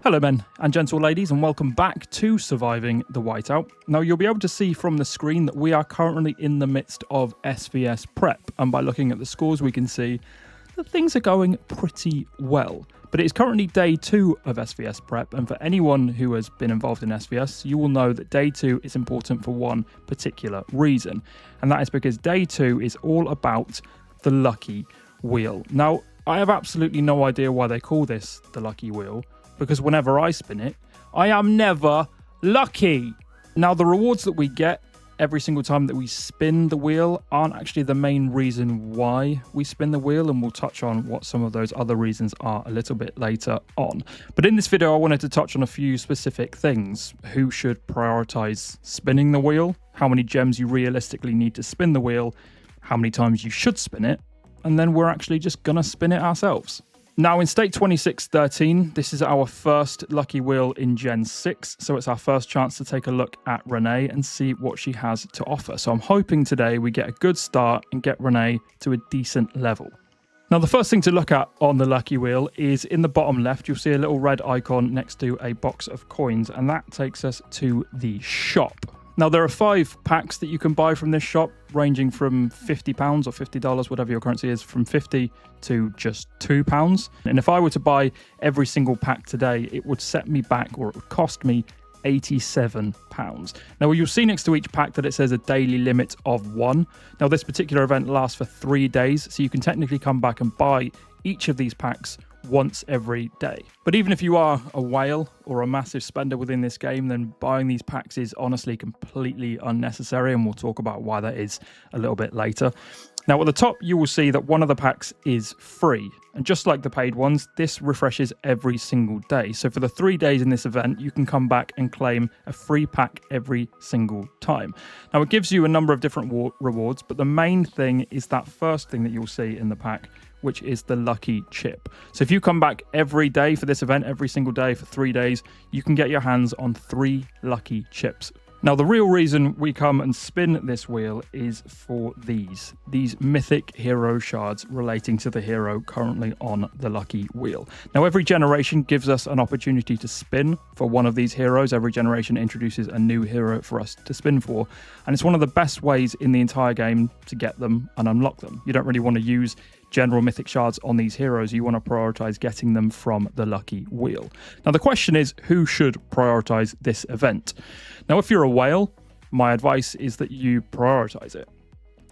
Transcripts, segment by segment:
Hello men and gentle ladies, and welcome back to Surviving the Whiteout. Now you'll be able to see from the screen that we are currently in the midst of SVS prep, and by looking at the scores we can see that things are going pretty well. But it is currently day 2 of SVS prep, and for anyone who has been involved in SVS, you will know that day 2 is important for one particular reason, and that is because day 2 is all about the lucky wheel. Now I have absolutely no idea why they call this the lucky wheel, because whenever I spin it, I am never lucky. Now, the rewards that we get every single time that we spin the wheel aren't actually the main reason why we spin the wheel, and we'll touch on what some of those other reasons are a little bit later on. But in this video, I wanted to touch on a few specific things. Who should prioritize spinning the wheel, how many gems you realistically need to spin the wheel, how many times you should spin it, and then we're actually just gonna spin it ourselves. Now in state 2613, this is our first lucky wheel in Gen 6, so it's our first chance to take a look at Renee and see what she has to offer. So I'm hoping today we get a good start and get Renee to a decent level. Now the first thing to look at on the lucky wheel is in the bottom left, you'll see a little red icon next to a box of coins, and that takes us to the shop. Now, there are 5 packs that you can buy from this shop, ranging from £50 or $50, whatever your currency is, from 50 to just £2. And if I were to buy every single pack today, it would set me back, or it would cost me £87. Now, you'll see next to each pack that it says a daily limit of 1. Now, this particular event lasts for 3 days, so you can technically come back and buy each of these packs once every day. But even if you are a whale or a massive spender within this game, then buying these packs is honestly completely unnecessary, and we'll talk about why that is a little bit later. Now at the top you will see that one of the packs is free, and just like the paid ones, this refreshes every single day. So for the 3 days in this event, you can come back and claim a free pack every single time. Now it gives you a number of different rewards, but the main thing is that first thing that you'll see in the pack, which is the lucky chip. So if you come back every day for this event, every single day for 3 days, you can get your hands on 3 lucky chips. Now, the real reason we come and spin this wheel is for these mythic hero shards relating to the hero currently on the lucky wheel. Now, every generation gives us an opportunity to spin for one of these heroes. Every generation introduces a new hero for us to spin for, and it's one of the best ways in the entire game to get them and unlock them. You don't really want to use general mythic shards on these heroes. You want to prioritize getting them from the lucky wheel. Now the question is, who should prioritize this event? Now if you're a whale, my advice is that you prioritize it,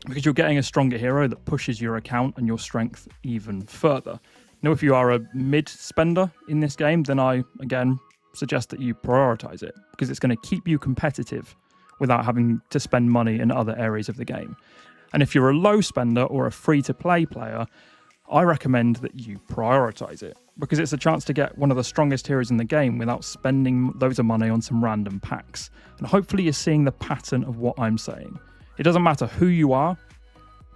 because you're getting a stronger hero that pushes your account and your strength even further. Now if you are a mid spender in this game, then I again suggest that you prioritize it, because it's going to keep you competitive without having to spend money in other areas of the game. And if you're a low spender or a free-to-play player, I recommend that you prioritize it, because it's a chance to get one of the strongest heroes in the game without spending loads of money on some random packs. And hopefully you're seeing the pattern of what I'm saying. It doesn't matter who you are,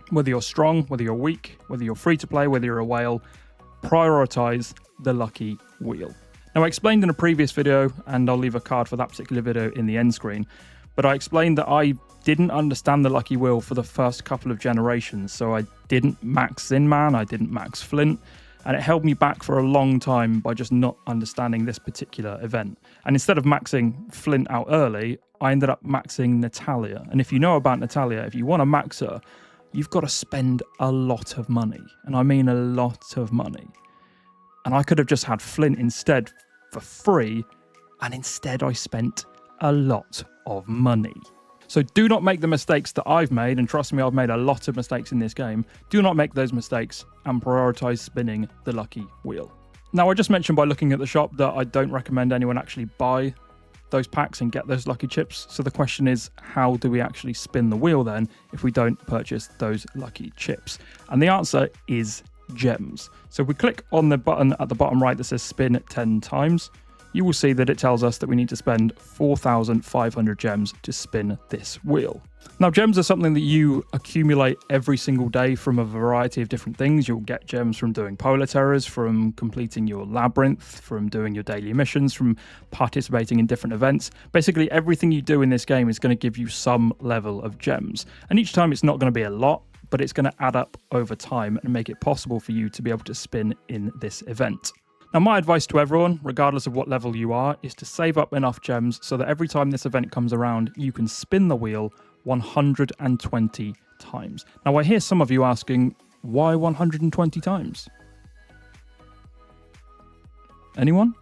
whether you're strong, whether you're weak, whether you're free-to-play, whether you're a whale, prioritize the lucky wheel. Now, I explained in a previous video, and I'll leave a card for that particular video in the end screen, but I explained that I didn't understand the lucky wheel for the first couple of generations. So I didn't max Zinman, I didn't max Flint, and it held me back for a long time by just not understanding this particular event. And instead of maxing Flint out early, I ended up maxing Natalia. And if you know about Natalia, if you want to max her, you've got to spend a lot of money. And I mean a lot of money. And I could have just had Flint instead for free, and instead I spent a lot of money. So do not make the mistakes that I've made, and trust me, I've made a lot of mistakes in this game. Do not make those mistakes and prioritize spinning the lucky wheel. Now, I just mentioned by looking at the shop that I don't recommend anyone actually buy those packs and get those lucky chips. So the question is, how do we actually spin the wheel then if we don't purchase those lucky chips? And the answer is gems. So we click on the button at the bottom right that says spin 10 times. You will see that it tells us that we need to spend 4,500 gems to spin this wheel. Now, gems are something that you accumulate every single day from a variety of different things. You'll get gems from doing polar terrors, from completing your labyrinth, from doing your daily missions, from participating in different events. Basically, everything you do in this game is going to give you some level of gems. And each time it's not going to be a lot, but it's going to add up over time and make it possible for you to be able to spin in this event. Now, my advice to everyone, regardless of what level you are, is to save up enough gems so that every time this event comes around, you can spin the wheel 120 times. Now, I hear some of you asking, why 120 times? Anyone?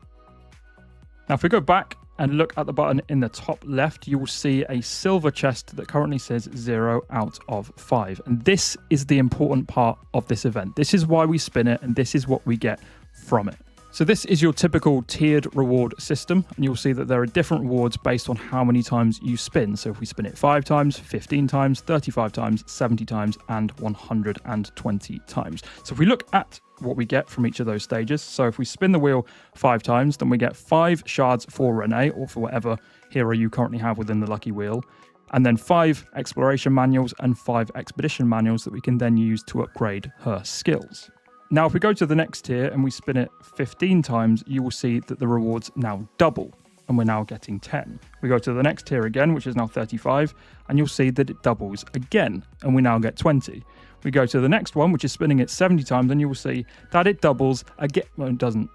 Now, if we go back and look at the button in the top left, you will see a silver chest that currently says 0 out of 5. And this is the important part of this event. This is why we spin it, and this is what we get from it. So this is your typical tiered reward system, and you'll see that there are different rewards based on how many times you spin. So if we spin it 5 times, 15 times, 35 times, 70 times, and 120 times. So if we look at what we get from each of those stages, so if we spin the wheel 5 times, then we get 5 shards for Renee, or for whatever hero you currently have within the lucky wheel, and then 5 exploration manuals and 5 expedition manuals that we can then use to upgrade her skills. Now, if we go to the next tier and we spin it 15 times, you will see that the rewards now double, and we're now getting 10. We go to the next tier again, which is now 35, and you'll see that it doubles again, and we now get 20. We go to the next one, which is spinning it 70 times, and you will see that it doubles again. Well, it doesn't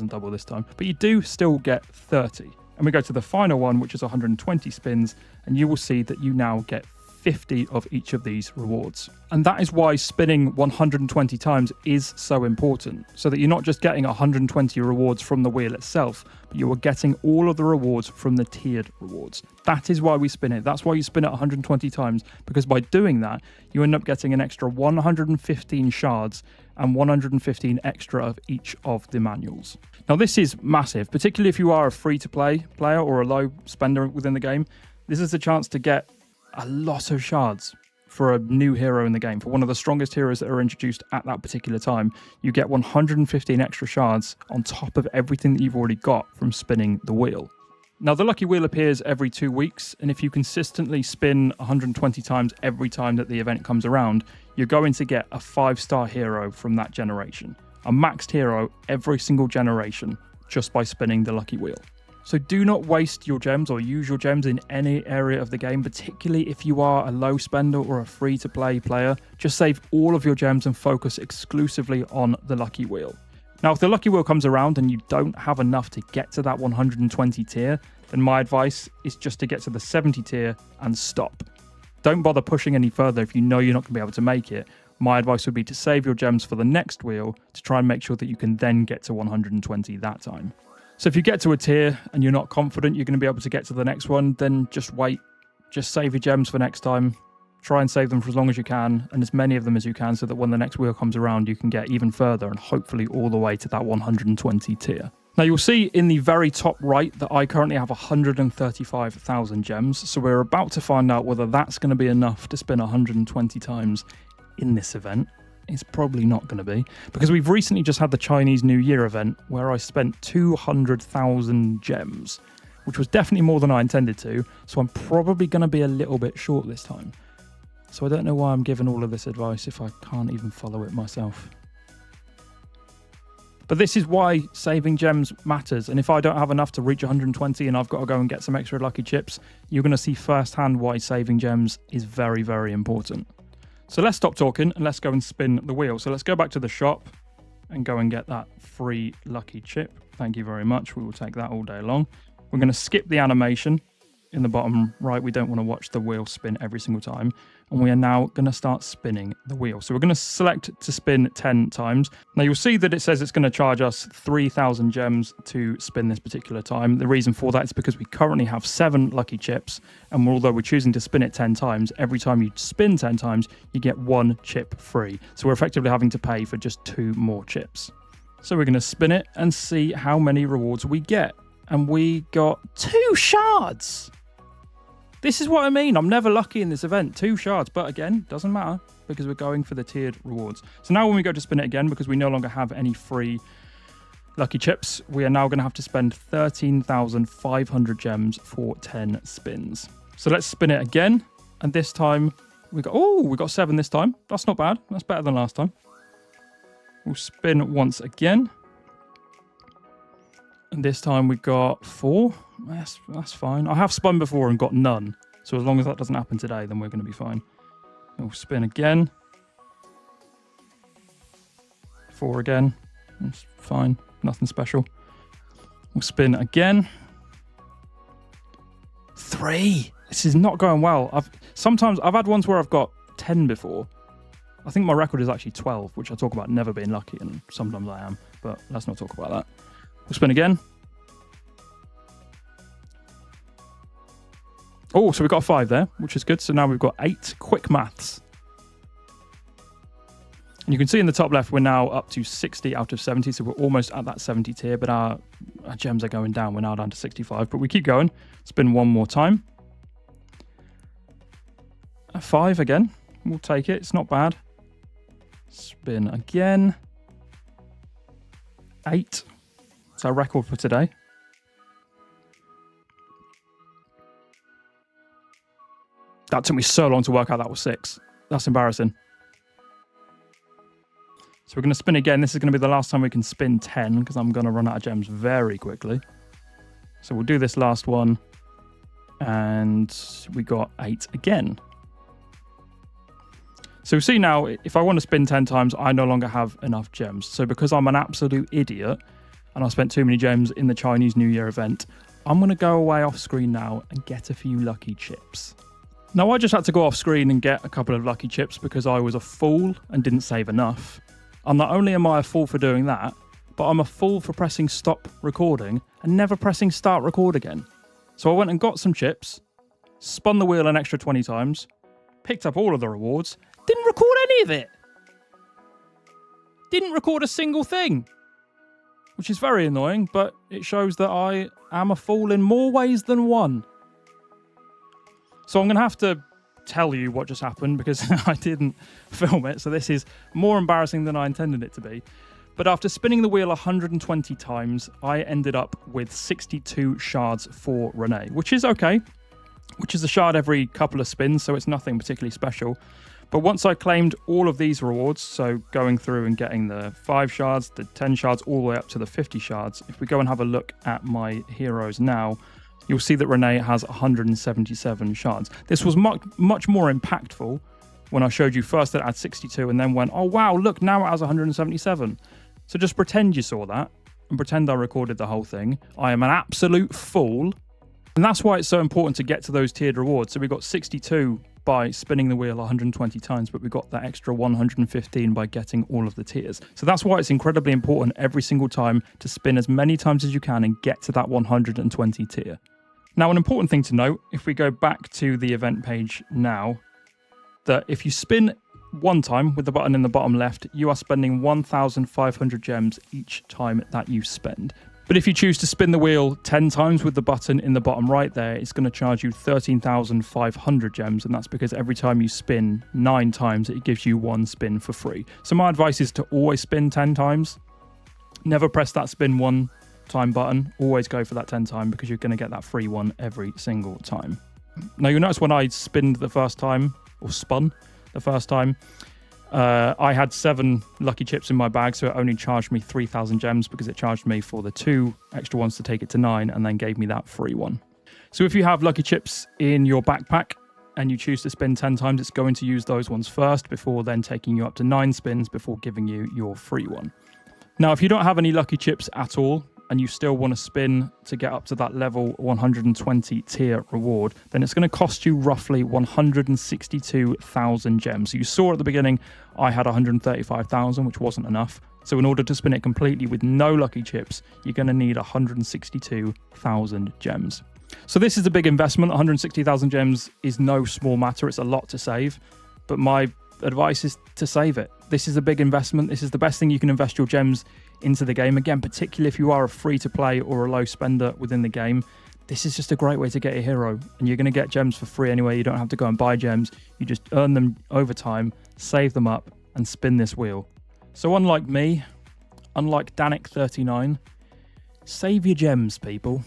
double this time, but you do still get 30. And we go to the final one, which is 120 spins, and you will see that you now get 50 of each of these rewards. And that is why spinning 120 times is so important, so that you're not just getting 120 rewards from the wheel itself, but you are getting all of the rewards from the tiered rewards. That is why we spin it. That's why you spin it 120 times, because by doing that, you end up getting an extra 115 shards and 115 extra of each of the manuals. Now, this is massive, particularly if you are a free-to-play player or a low spender within the game. This is a chance to get a lot of shards for a new hero in the game. For one of the strongest heroes that are introduced at that particular time, you get 115 extra shards on top of everything that you've already got from spinning the wheel. Now, the lucky wheel appears every 2 weeks, and if you consistently spin 120 times every time that the event comes around, you're going to get a 5-star hero from that generation. A maxed hero every single generation just by spinning the lucky wheel. So do not waste your gems or use your gems in any area of the game, particularly if you are a low spender or a free-to-play player. Just save all of your gems and focus exclusively on the lucky wheel. Now, if the lucky wheel comes around and you don't have enough to get to that 120 tier, then my advice is just to get to the 70 tier and stop. Don't bother pushing any further if you know you're not going to be able to make it. My advice would be to save your gems for the next wheel to try and make sure that you can then get to 120 that time. So if you get to a tier and you're not confident you're going to be able to get to the next one, then just wait. Just save your gems for next time. Try and save them for as long as you can, and as many of them as you can, so that when the next wheel comes around, you can get even further and hopefully all the way to that 120 tier. Now, you'll see in the very top right that I currently have 135,000 gems. So we're about to find out whether that's going to be enough to spin 120 times in this event. It's probably not going to be, because we've recently just had the Chinese New Year event where I spent 200,000 gems, which was definitely more than I intended to, so I'm probably going to be a little bit short this time. So I don't know why I'm giving all of this advice if I can't even follow it myself. But this is why saving gems matters, and if I don't have enough to reach 120 and I've got to go and get some extra lucky chips, you're going to see firsthand why saving gems is very, very important. So let's stop talking and let's go and spin the wheel. So let's go back to the shop and go and get that free lucky chip. Thank you very much. We will take that all day long. We're going to skip the animation in the bottom right. We don't want to watch the wheel spin every single time. And we are now going to start spinning the wheel. So we're going to select to spin 10 times. Now you'll see that it says it's going to charge us 3,000 gems to spin this particular time. The reason for that is because we currently have 7 lucky chips. And although we're choosing to spin it 10 times, every time you spin 10 times, you get 1 chip free. So we're effectively having to pay for just 2 more chips. So we're going to spin it and see how many rewards we get. And we got 2 shards. This is what I mean. I'm never lucky in this event. 2 shards. But again, doesn't matter because we're going for the tiered rewards. So now when we go to spin it again, because we no longer have any free lucky chips, we are now going to have to spend 13,500 gems for 10 spins. So let's spin it again. And this time we got 7 this time. That's not bad. That's better than last time. We'll spin once again. And this time we got 4. That's fine. I have spun before and got none. So as long as that doesn't happen today, then we're going to be fine. We'll spin again. 4 again. That's fine. Nothing special. We'll spin again. 3. This is not going well. I've had ones where I've got 10 before. I think my record is actually 12, which I talk about never being lucky, and sometimes I am, but let's not talk about that. We'll spin again. Oh, so we've got a 5 there, which is good. So now we've got 8. Quick maths. And you can see in the top left, we're now up to 60 out of 70. So we're almost at that 70 tier, but our gems are going down. We're now down to 65, but we keep going. Spin one more time. A 5 again. We'll take it. It's not bad. Spin again. 8. It's our record for today. That took me so long to work out that was 6. That's embarrassing. So we're going to spin again. This is going to be the last time we can spin 10 because I'm going to run out of gems very quickly. So we'll do this last one. And we got 8 again. So see now, if I want to spin 10 times, I no longer have enough gems. So because I'm an absolute idiot and I spent too many gems in the Chinese New Year event, I'm going to go away off screen now and get a few lucky chips. Now, I just had to go off screen and get a couple of lucky chips because I was a fool and didn't save enough. And not only am I a fool for doing that, but I'm a fool for pressing stop recording and never pressing start record again. So I went and got some chips, spun the wheel an extra 20 times, picked up all of the rewards, didn't record any of it. Didn't record a single thing. Which is very annoying, but it shows that I am a fool in more ways than one. So I'm going to have to tell you what just happened because I didn't film it. So this is more embarrassing than I intended it to be. But after spinning the wheel 120 times, I ended up with 62 shards for Renee, which is okay. Which is a shard every couple of spins, so it's nothing particularly special. But once I claimed all of these rewards, so going through and getting the 5 shards, the 10 shards, all the way up to the 50 shards, if we go and have a look at my heroes now, you'll see that Renee has 177 shards. This was much more impactful when I showed you first that it had 62 and then went, oh wow, look, now it has 177. So just pretend you saw that and pretend I recorded the whole thing. I am an absolute fool. And that's why it's so important to get to those tiered rewards. So we got 62 by spinning the wheel 120 times, but we got that extra 115 by getting all of the tiers. So that's why it's incredibly important every single time to spin as many times as you can and get to that 120 tier. Now, an important thing to note, if we go back to the event page now, that if you spin one time with the button in the bottom left, you are spending 1,500 gems each time that you spend. But if you choose to spin the wheel 10 times with the button in the bottom right there, it's going to charge you 13,500 gems, and that's because every time you spin 9 times, it gives you 1 spin for free. So my advice is to always spin 10 times. Never press that spin 1 time button. Always go for that 10 time because you're going to get that free one every single time. Now, you'll notice when I spinned the first time, or spun the first time, I had 7 lucky chips in my bag, so it only charged me 3,000 gems because it charged me for the 2 extra ones to take it to 9 and then gave me that free one. So if you have lucky chips in your backpack and you choose to spin 10 times, it's going to use those ones first before then taking you up to 9 spins before giving you your free one. Now, if you don't have any lucky chips at all, and you still want to spin to get up to that level 120 tier reward, then it's going to cost you roughly 162,000 gems. So you saw at the beginning, I had 135,000, which wasn't enough. So in order to spin it completely with no lucky chips, you're going to need 162,000 gems. So this is a big investment. 160,000 gems is no small matter. It's a lot to save, but my advice is to save it. This is a big investment. This is the best thing you can invest your gems into the game. Again, particularly if you are a free to play or a low spender within the game, this is just a great way to get a hero, and you're going to get gems for free anyway. You don't have to go and buy gems. You just earn them over time, save them up, and spin this wheel. So unlike me, unlike Danik39, save your gems, people.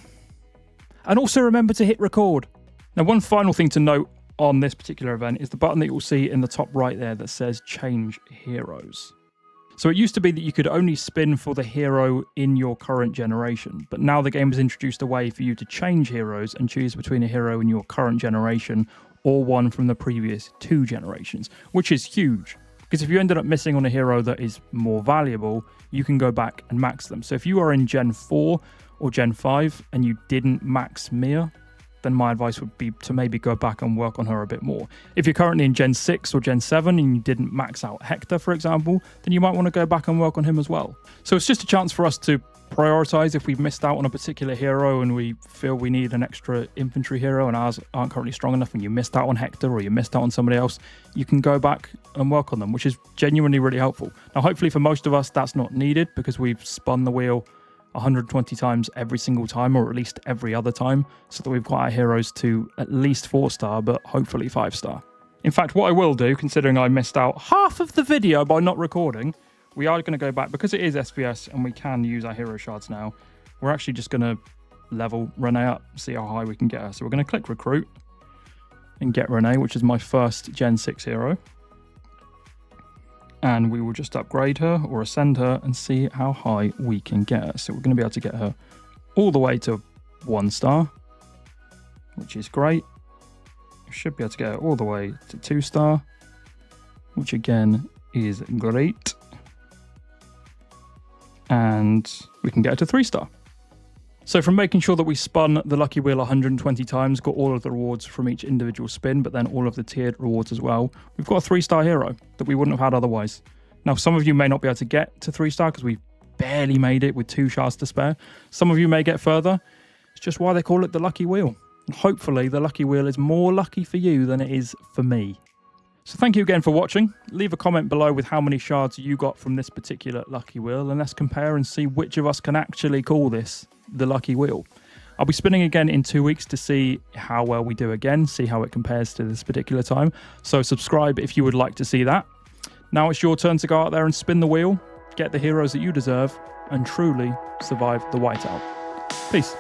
And also remember to hit record. Now, one final thing to note on this particular event is the button that you'll see in the top right there that says change heroes. So it used to be that you could only spin for the hero in your current generation, but now the game has introduced a way for you to change heroes and choose between a hero in your current generation or one from the previous 2 generations, which is huge. Because if you ended up missing on a hero that is more valuable, you can go back and max them. So if you are in Gen 4 or Gen 5 and you didn't max Mia, then my advice would be to maybe go back and work on her a bit more. If you're currently in Gen 6 or Gen 7 and you didn't max out Hector, for example, then you might want to go back and work on him as well. So it's just a chance for us to prioritize if we've missed out on a particular hero and we feel we need an extra infantry hero and ours aren't currently strong enough and you missed out on Hector or you missed out on somebody else, you can go back and work on them, which is genuinely really helpful. Now, hopefully for most of us, that's not needed because we've spun the wheel 120 times every single time, or at least every other time, so that we've got our heroes to at least 4-star, but hopefully 5-star. In fact, what I will do, considering I missed out half of the video by not recording, we are going to go back, because it is SPS and we can use our hero shards now, we're actually just going to level Renee up, see how high we can get her. So we're going to click recruit and get Renee, which is my first Gen 6 hero. And we will just upgrade her or ascend her and see how high we can get her. So we're going to be able to get her all the way to 1-star, which is great. We should be able to get her all the way to 2-star, which again is great. And we can get her to 3-star. So from making sure that we spun the lucky wheel 120 times, got all of the rewards from each individual spin, but then all of the tiered rewards as well, we've got a 3-star hero that we wouldn't have had otherwise. Now, some of you may not be able to get to 3-star because we barely made it with 2 shards to spare. Some of you may get further. It's just why they call it the lucky wheel. And hopefully the lucky wheel is more lucky for you than it is for me. So thank you again for watching. Leave a comment below with how many shards you got from this particular lucky wheel, and let's compare and see which of us can actually call this the lucky wheel. I'll be spinning again in 2 weeks to see how well we do again, see how it compares to this particular time. So subscribe if you would like to see that. Now it's your turn to go out there and spin the wheel, get the heroes that you deserve, and truly survive the whiteout. Peace.